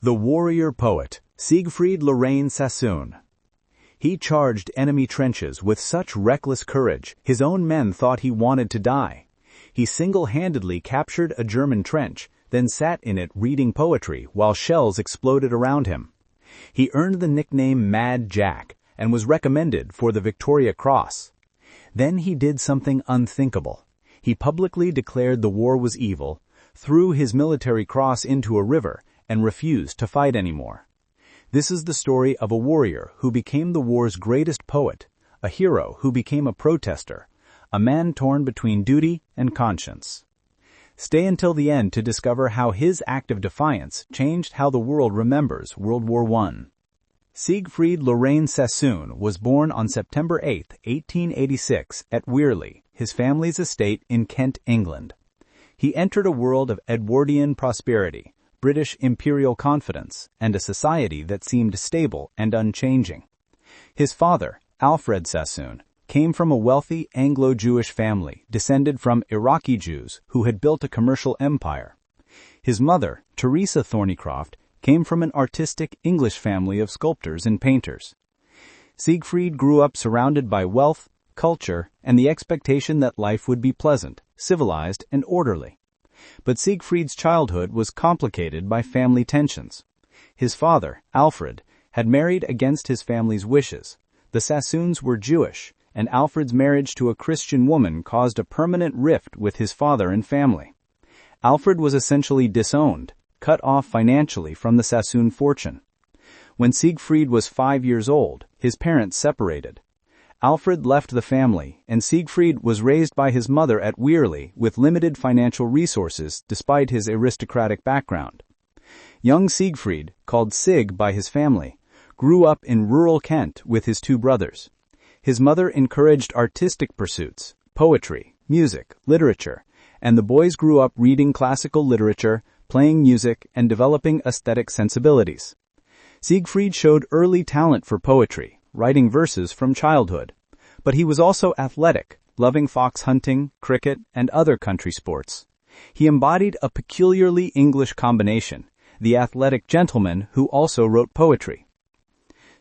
The warrior poet, Siegfried Loraine Sassoon. He charged enemy trenches with such reckless courage, his own men thought he wanted to die. He single-handedly captured a German trench, then sat in it reading poetry while shells exploded around him. He earned the nickname Mad Jack and was recommended for the Victoria Cross. Then he did something unthinkable. He publicly declared the war was evil, threw his military cross into a river, and refused to fight anymore. This is the story of a warrior who became the war's greatest poet, a hero who became a protester, a man torn between duty and conscience. Stay until the end to discover how his act of defiance changed how the world remembers World War I. Siegfried Loraine Sassoon was born on September 8, 1886, at Wearley, his family's estate in Kent, England. He entered a world of Edwardian prosperity, British imperial confidence, and a society that seemed stable and unchanging. His father, Alfred Sassoon, came from a wealthy Anglo-Jewish family descended from Iraqi Jews who had built a commercial empire. His mother, Teresa Thornycroft, came from an artistic English family of sculptors and painters. Siegfried grew up surrounded by wealth, culture, and the expectation that life would be pleasant, civilized, and orderly. But Siegfried's childhood was complicated by family tensions. His father, Alfred, had married against his family's wishes. The Sassoons were Jewish, and Alfred's marriage to a Christian woman caused a permanent rift with his father and family. Alfred was essentially disowned, cut off financially from the Sassoon fortune. When Siegfried was 5 years old, his parents separated. Alfred left the family, and Siegfried was raised by his mother at Wearley with limited financial resources despite his aristocratic background. Young Siegfried, called Sig by his family, grew up in rural Kent with his 2 brothers. His mother encouraged artistic pursuits, poetry, music, literature, and the boys grew up reading classical literature, playing music, and developing aesthetic sensibilities. Siegfried showed early talent for poetry, writing verses from childhood. But he was also athletic, loving fox hunting, cricket, and other country sports. He embodied a peculiarly English combination, the athletic gentleman who also wrote poetry.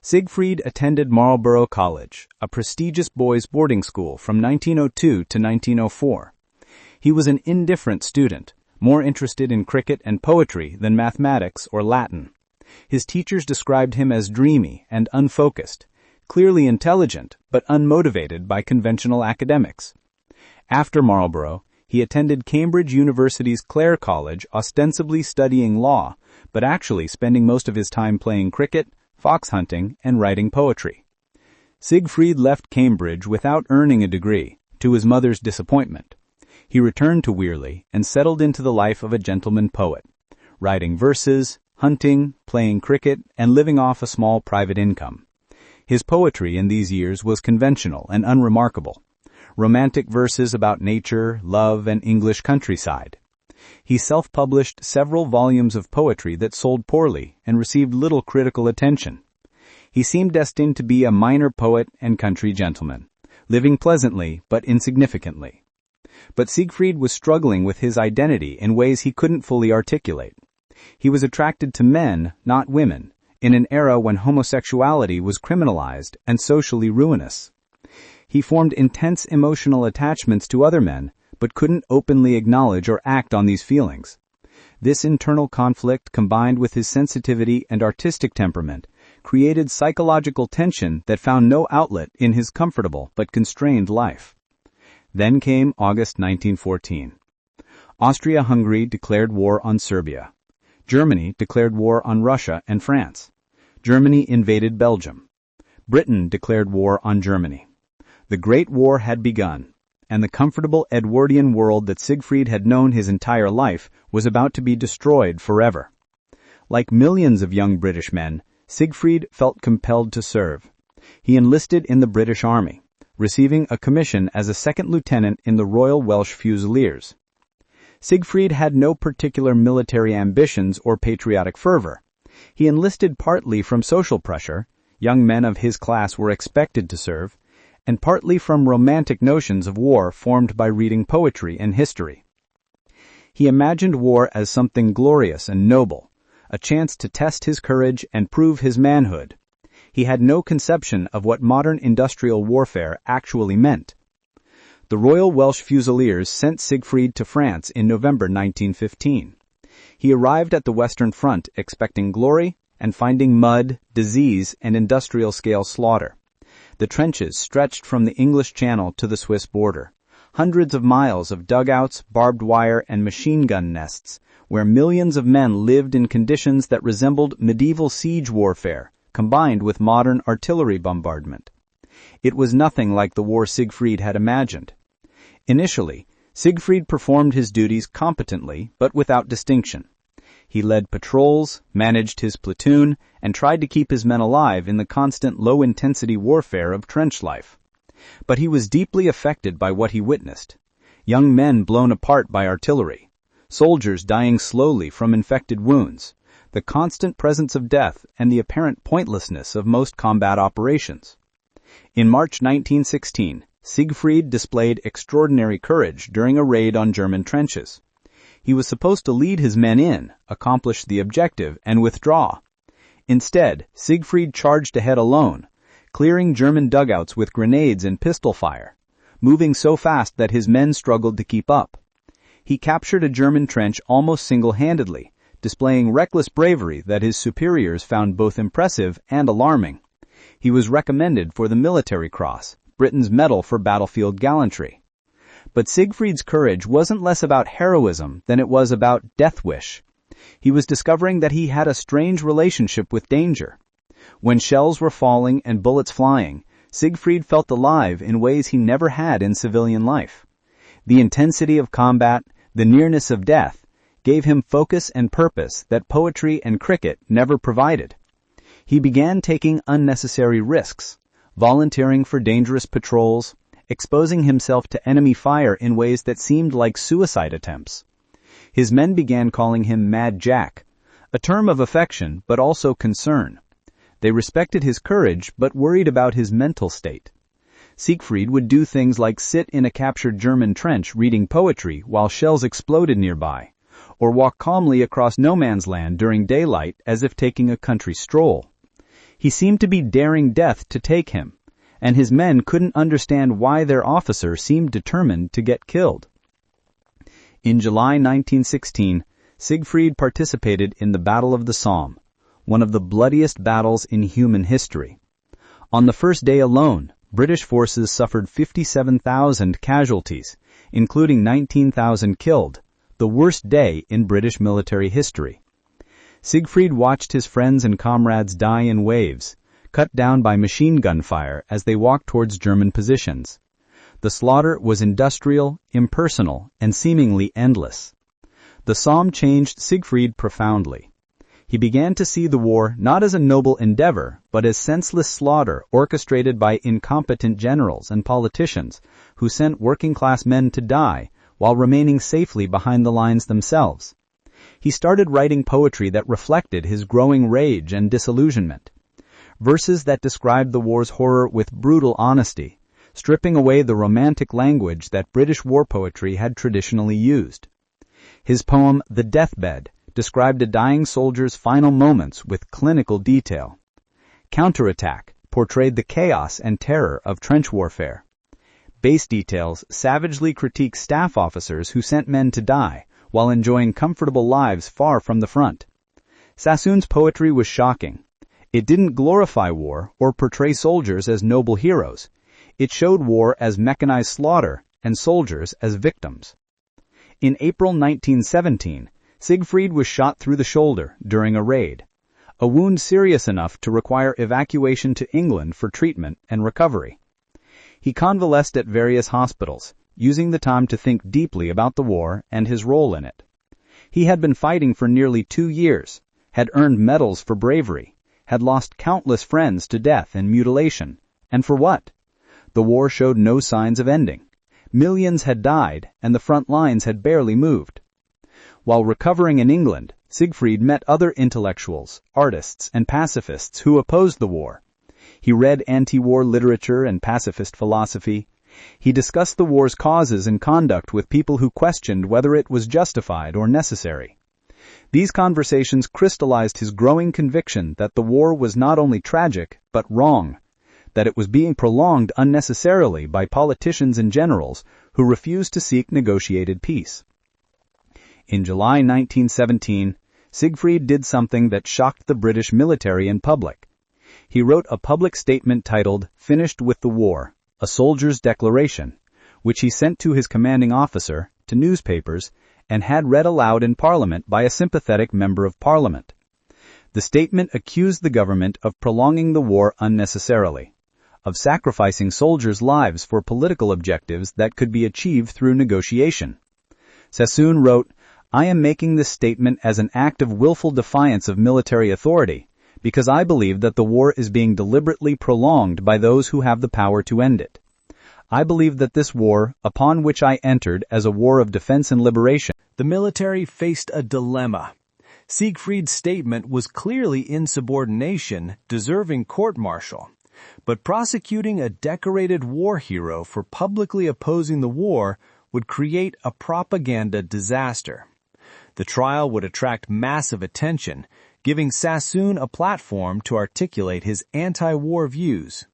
Siegfried attended Marlborough College, a prestigious boys' boarding school from 1902 to 1904. He was an indifferent student, more interested in cricket and poetry than mathematics or Latin. His teachers described him as dreamy and unfocused, clearly intelligent but unmotivated by conventional academics. After Marlborough, he attended Cambridge University's Clare College, ostensibly studying law, but actually spending most of his time playing cricket, fox hunting, and writing poetry. Siegfried left Cambridge without earning a degree, to his mother's disappointment. He returned to Wearley and settled into the life of a gentleman poet, writing verses, hunting, playing cricket, and living off a small private income. His poetry in these years was conventional and unremarkable, romantic verses about nature, love, and English countryside. He self-published several volumes of poetry that sold poorly and received little critical attention. He seemed destined to be a minor poet and country gentleman, living pleasantly but insignificantly. But Siegfried was struggling with his identity in ways he couldn't fully articulate. He was attracted to men, not women, in an era when homosexuality was criminalized and socially ruinous. He formed intense emotional attachments to other men, but couldn't openly acknowledge or act on these feelings. This internal conflict, combined with his sensitivity and artistic temperament, created psychological tension that found no outlet in his comfortable but constrained life. Then came August 1914. Austria-Hungary declared war on Serbia. Germany declared war on Russia and France. Germany invaded Belgium. Britain declared war on Germany. The Great War had begun, and the comfortable Edwardian world that Siegfried had known his entire life was about to be destroyed forever. Like millions of young British men, Siegfried felt compelled to serve. He enlisted in the British Army, receiving a commission as a second lieutenant in the Royal Welsh Fusiliers. Siegfried had no particular military ambitions or patriotic fervor. He enlisted partly from social pressure — young men of his class were expected to serve — and partly from romantic notions of war formed by reading poetry and history. He imagined war as something glorious and noble, a chance to test his courage and prove his manhood. He had no conception of what modern industrial warfare actually meant. The Royal Welsh Fusiliers sent Siegfried to France in November 1915. He arrived at the Western Front expecting glory and finding mud, disease, and industrial-scale slaughter. The trenches stretched from the English Channel to the Swiss border. Hundreds of miles of dugouts, barbed wire, and machine gun nests, where millions of men lived in conditions that resembled medieval siege warfare, combined with modern artillery bombardment. It was nothing like the war Siegfried had imagined. Initially, Siegfried performed his duties competently, but without distinction. He led patrols, managed his platoon, and tried to keep his men alive in the constant low-intensity warfare of trench life. But he was deeply affected by what he witnessed. Young men blown apart by artillery, soldiers dying slowly from infected wounds, the constant presence of death, and the apparent pointlessness of most combat operations. In March 1916, Siegfried displayed extraordinary courage during a raid on German trenches. He was supposed to lead his men in, accomplish the objective, and withdraw. Instead, Siegfried charged ahead alone, clearing German dugouts with grenades and pistol fire, moving so fast that his men struggled to keep up. He captured a German trench almost single-handedly, displaying reckless bravery that his superiors found both impressive and alarming. He was recommended for the Military Cross, Britain's medal for battlefield gallantry. But Siegfried's courage wasn't less about heroism than it was about death wish. He was discovering that he had a strange relationship with danger. When shells were falling and bullets flying, Siegfried felt alive in ways he never had in civilian life. The intensity of combat, the nearness of death, gave him focus and purpose that poetry and cricket never provided. He began taking unnecessary risks, volunteering for dangerous patrols, exposing himself to enemy fire in ways that seemed like suicide attempts. His men began calling him Mad Jack, a term of affection but also concern. They respected his courage but worried about his mental state. Siegfried would do things like sit in a captured German trench reading poetry while shells exploded nearby, or walk calmly across no man's land during daylight as if taking a country stroll. He seemed to be daring death to take him, and his men couldn't understand why their officer seemed determined to get killed. In July 1916, Siegfried participated in the Battle of the Somme, one of the bloodiest battles in human history. On the first day alone, British forces suffered 57,000 casualties, including 19,000 killed, the worst day in British military history. Siegfried watched his friends and comrades die in waves, cut down by machine gun fire as they walked towards German positions. The slaughter was industrial, impersonal, and seemingly endless. The Somme changed Siegfried profoundly. He began to see the war not as a noble endeavor, but as senseless slaughter orchestrated by incompetent generals and politicians who sent working-class men to die while remaining safely behind the lines themselves. He started writing poetry that reflected his growing rage and disillusionment. Verses that described the war's horror with brutal honesty, stripping away the romantic language that British war poetry had traditionally used. His poem, The Deathbed, described a dying soldier's final moments with clinical detail. Counterattack portrayed the chaos and terror of trench warfare. Base Details savagely critiqued staff officers who sent men to die while enjoying comfortable lives far from the front. Sassoon's poetry was shocking. It didn't glorify war or portray soldiers as noble heroes. It showed war as mechanized slaughter and soldiers as victims. In April 1917, Siegfried was shot through the shoulder during a raid, a wound serious enough to require evacuation to England for treatment and recovery. He convalesced at various hospitals, using the time to think deeply about the war and his role in it. He had been fighting for nearly 2 years, had earned medals for bravery, had lost countless friends to death and mutilation, and for what? The war showed no signs of ending. Millions had died, and the front lines had barely moved. While recovering in England, Siegfried met other intellectuals, artists, and pacifists who opposed the war. He read anti-war literature and pacifist philosophy. He discussed the war's causes and conduct with people who questioned whether it was justified or necessary. These conversations crystallized his growing conviction that the war was not only tragic, but wrong, that it was being prolonged unnecessarily by politicians and generals who refused to seek negotiated peace. In July 1917, Siegfried did something that shocked the British military in public. He wrote a public statement titled "Finished with the War, a Soldier's Declaration," which he sent to his commanding officer, to newspapers, and had read aloud in Parliament by a sympathetic member of Parliament. The statement accused the government of prolonging the war unnecessarily, of sacrificing soldiers' lives for political objectives that could be achieved through negotiation. Sassoon wrote, "I am making this statement as an act of willful defiance of military authority, because I believe that the war is being deliberately prolonged by those who have the power to end it. I believe that this war, upon which I entered as a war of defense and liberation." The military faced a dilemma. Siegfried's statement was clearly insubordination, deserving court-martial. But prosecuting a decorated war hero for publicly opposing the war would create a propaganda disaster. The trial would attract massive attention, giving Sassoon a platform to articulate his anti-war views.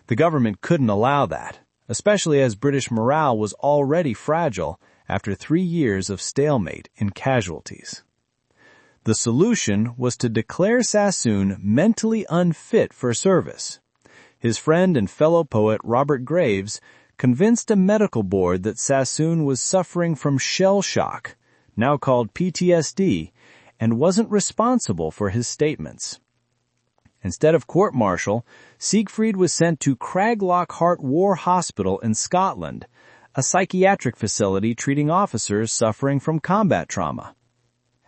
The government couldn't allow that, especially as British morale was already fragile after 3 years of stalemate in casualties. The solution was to declare Sassoon mentally unfit for service. His friend and fellow poet Robert Graves convinced a medical board that Sassoon was suffering from shell shock, now called PTSD, and wasn't responsible for his statements. Instead of court-martial, Siegfried was sent to Craglockhart War Hospital in Scotland, a psychiatric facility treating officers suffering from combat trauma.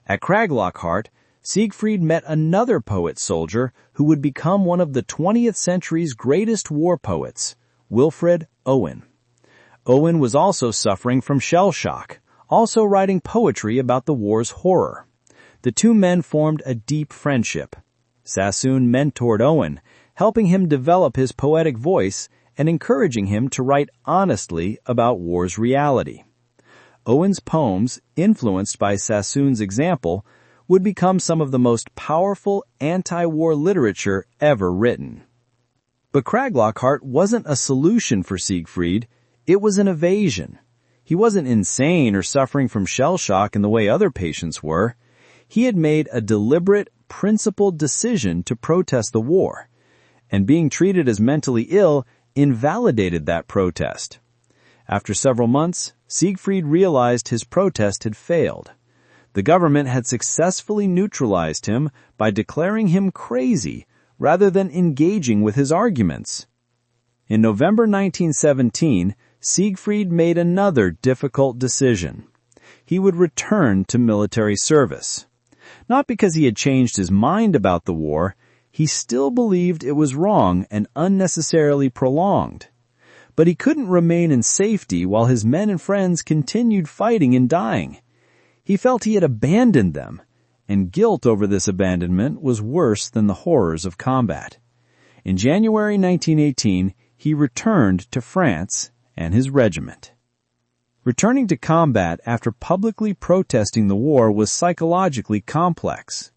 At Craglockhart, Siegfried met another poet-soldier who would become one of the 20th century's greatest war poets, Wilfred Owen. Owen was also suffering from shell shock, also writing poetry about the war's horror. The two men formed a deep friendship. Sassoon mentored Owen, helping him develop his poetic voice and encouraging him to write honestly about war's reality. Owen's poems, influenced by Sassoon's example, would become some of the most powerful anti-war literature ever written. But Craglockhart wasn't a solution for Siegfried, it was an evasion. He wasn't insane or suffering from shell shock in the way other patients were. He had made a deliberate, principled decision to protest the war, and being treated as mentally ill invalidated that protest. After several months, Siegfried realized his protest had failed. The government had successfully neutralized him by declaring him crazy rather than engaging with his arguments. In November 1917, Siegfried made another difficult decision. He would return to military service. Not because he had changed his mind about the war, he still believed it was wrong and unnecessarily prolonged. But he couldn't remain in safety while his men and friends continued fighting and dying. He felt he had abandoned them, and guilt over this abandonment was worse than the horrors of combat. In January 1918, he returned to France and his regiment. Returning to combat after publicly protesting the war was psychologically complex.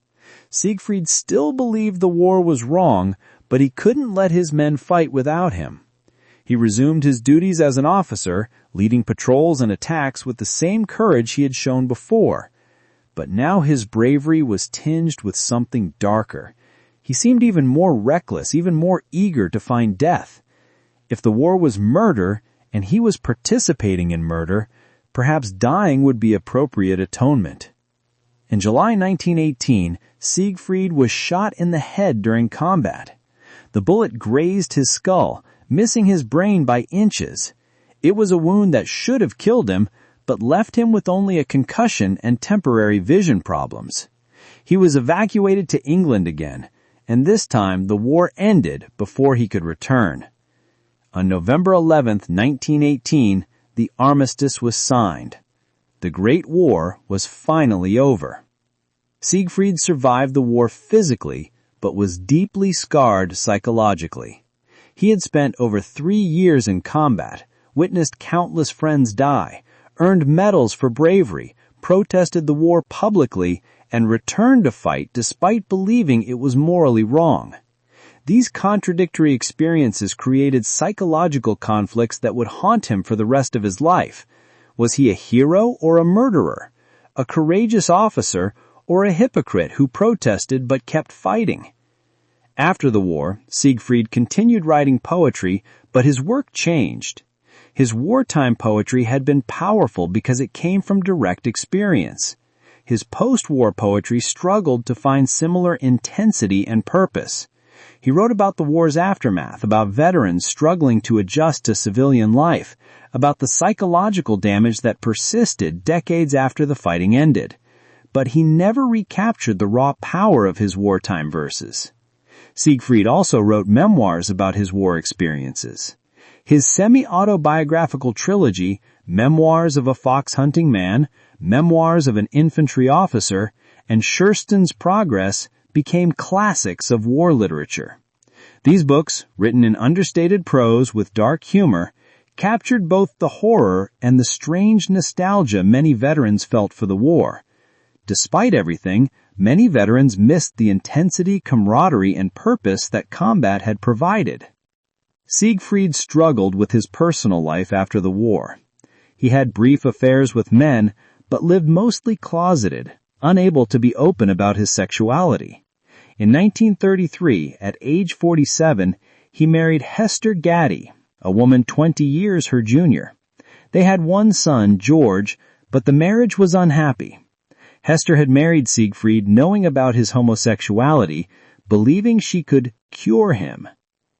Siegfried still believed the war was wrong, but he couldn't let his men fight without him. He resumed his duties as an officer, leading patrols and attacks with the same courage he had shown before. But now his bravery was tinged with something darker. He seemed even more reckless, even more eager to find death. If the war was murder, and he was participating in murder, perhaps dying would be appropriate atonement. In July 1918, Siegfried was shot in the head during combat. The bullet grazed his skull, missing his brain by inches. It was a wound that should have killed him, but left him with only a concussion and temporary vision problems. He was evacuated to England again, and this time the war ended before he could return. On November 11, 1918, the armistice was signed. The Great War was finally over. Siegfried survived the war physically, but was deeply scarred psychologically. He had spent over 3 years in combat, witnessed countless friends die, earned medals for bravery, protested the war publicly, and returned to fight despite believing it was morally wrong. These contradictory experiences created psychological conflicts that would haunt him for the rest of his life. Was he a hero or a murderer? A courageous officer or a hypocrite who protested but kept fighting? After the war, Siegfried continued writing poetry, but his work changed. His wartime poetry had been powerful because it came from direct experience. His post-war poetry struggled to find similar intensity and purpose. He wrote about the war's aftermath, about veterans struggling to adjust to civilian life, about the psychological damage that persisted decades after the fighting ended. But he never recaptured the raw power of his wartime verses. Siegfried also wrote memoirs about his war experiences. His semi-autobiographical trilogy, Memoirs of a Fox-Hunting Man, Memoirs of an Infantry Officer, and Schurston's Progress, became classics of war literature. These books, written in understated prose with dark humor, captured both the horror and the strange nostalgia many veterans felt for the war. Despite everything, many veterans missed the intensity, camaraderie, and purpose that combat had provided. Siegfried struggled with his personal life after the war. He had brief affairs with men, but lived mostly closeted, unable to be open about his sexuality. In 1933, at age 47, he married Hester Gaddy, a woman 20 years her junior. They had one son, George, but the marriage was unhappy. Hester had married Siegfried knowing about his homosexuality, believing she could cure him.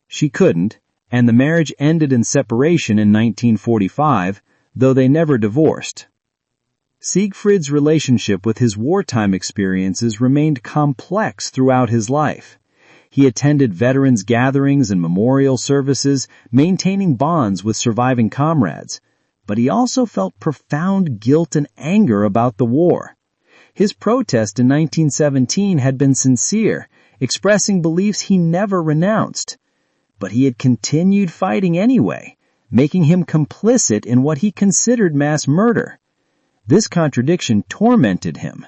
She couldn't, and the marriage ended in separation in 1945, though they never divorced. Siegfried's relationship with his wartime experiences remained complex throughout his life. He attended veterans' gatherings and memorial services, maintaining bonds with surviving comrades, but he also felt profound guilt and anger about the war. His protest in 1917 had been sincere, expressing beliefs he never renounced. But he had continued fighting anyway, making him complicit in what he considered mass murder. This contradiction tormented him.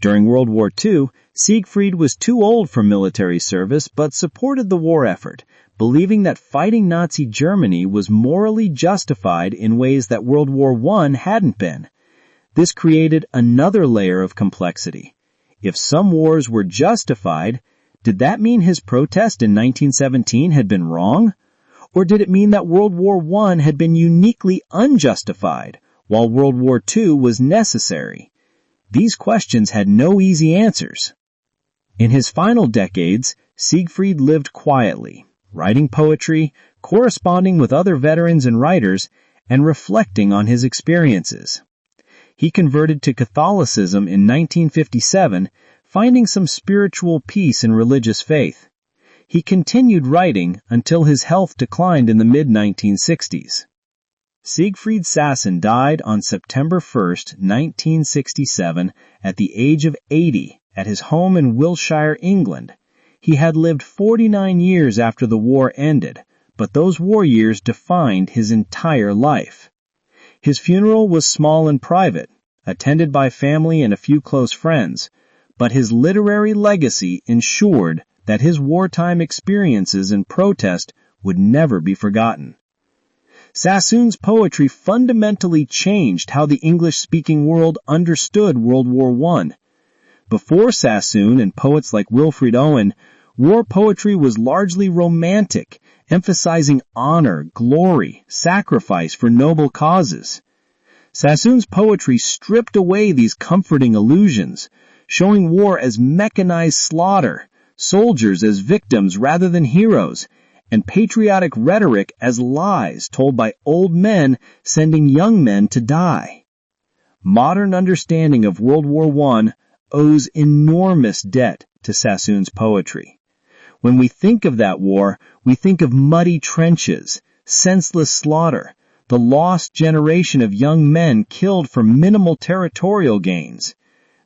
During World War II, Siegfried was too old for military service but supported the war effort, believing that fighting Nazi Germany was morally justified in ways that World War I hadn't been. This created another layer of complexity. If some wars were justified, did that mean his protest in 1917 had been wrong? Or did it mean that World War I had been uniquely unjustified, while World War II was necessary? These questions had no easy answers. In his final decades, Siegfried lived quietly, writing poetry, corresponding with other veterans and writers, and reflecting on his experiences. He converted to Catholicism in 1957, finding some spiritual peace in religious faith. He continued writing until his health declined in the mid-1960s. Siegfried Sassoon died on September 1, 1967, at the age of 80 at his home in Wiltshire, England. He had lived 49 years after the war ended, but those war years defined his entire life. His funeral was small and private, attended by family and a few close friends, but his literary legacy ensured that his wartime experiences and protest would never be forgotten. Sassoon's poetry fundamentally changed how the English-speaking world understood World War I. Before Sassoon and poets like Wilfred Owen, war poetry was largely romantic, emphasizing honor, glory, sacrifice for noble causes. Sassoon's poetry stripped away these comforting illusions, showing war as mechanized slaughter, soldiers as victims rather than heroes, and patriotic rhetoric as lies told by old men sending young men to die. Modern understanding of World War I owes enormous debt to Sassoon's poetry. When we think of that war, we think of muddy trenches, senseless slaughter, the lost generation of young men killed for minimal territorial gains.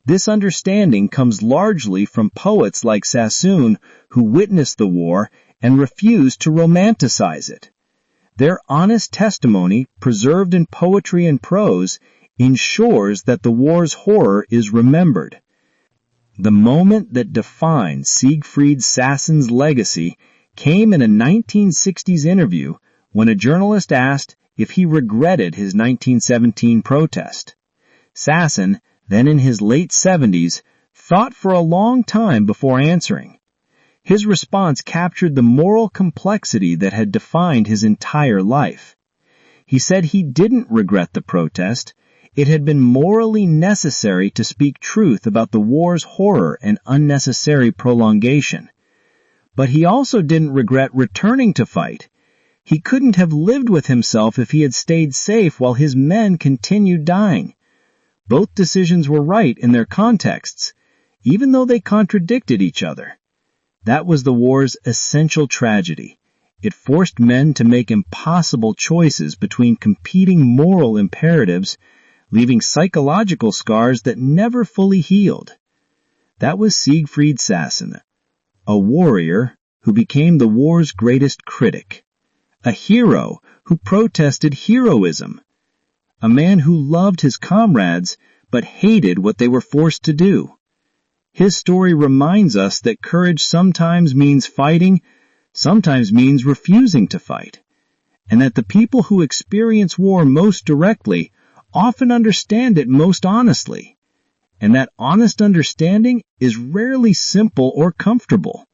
This understanding comes largely from poets like Sassoon, who witnessed the war and refused to romanticize it. Their honest testimony, preserved in poetry and prose, ensures that the war's horror is remembered. The moment that defined Siegfried Sassoon's legacy came in a 1960s interview when a journalist asked if he regretted his 1917 protest. Sassoon, then in his late 70s, thought for a long time before answering. His response captured the moral complexity that had defined his entire life. He said he didn't regret the protest. It had been morally necessary to speak truth about the war's horror and unnecessary prolongation. But he also didn't regret returning to fight. He couldn't have lived with himself if he had stayed safe while his men continued dying. Both decisions were right in their contexts, even though they contradicted each other. That was the war's essential tragedy. It forced men to make impossible choices between competing moral imperatives, leaving psychological scars that never fully healed. That was Siegfried Sassoon, a warrior who became the war's greatest critic, a hero who protested heroism, a man who loved his comrades but hated what they were forced to do. His story reminds us that courage sometimes means fighting, sometimes means refusing to fight, and that the people who experience war most directly often understand it most honestly, and that honest understanding is rarely simple or comfortable.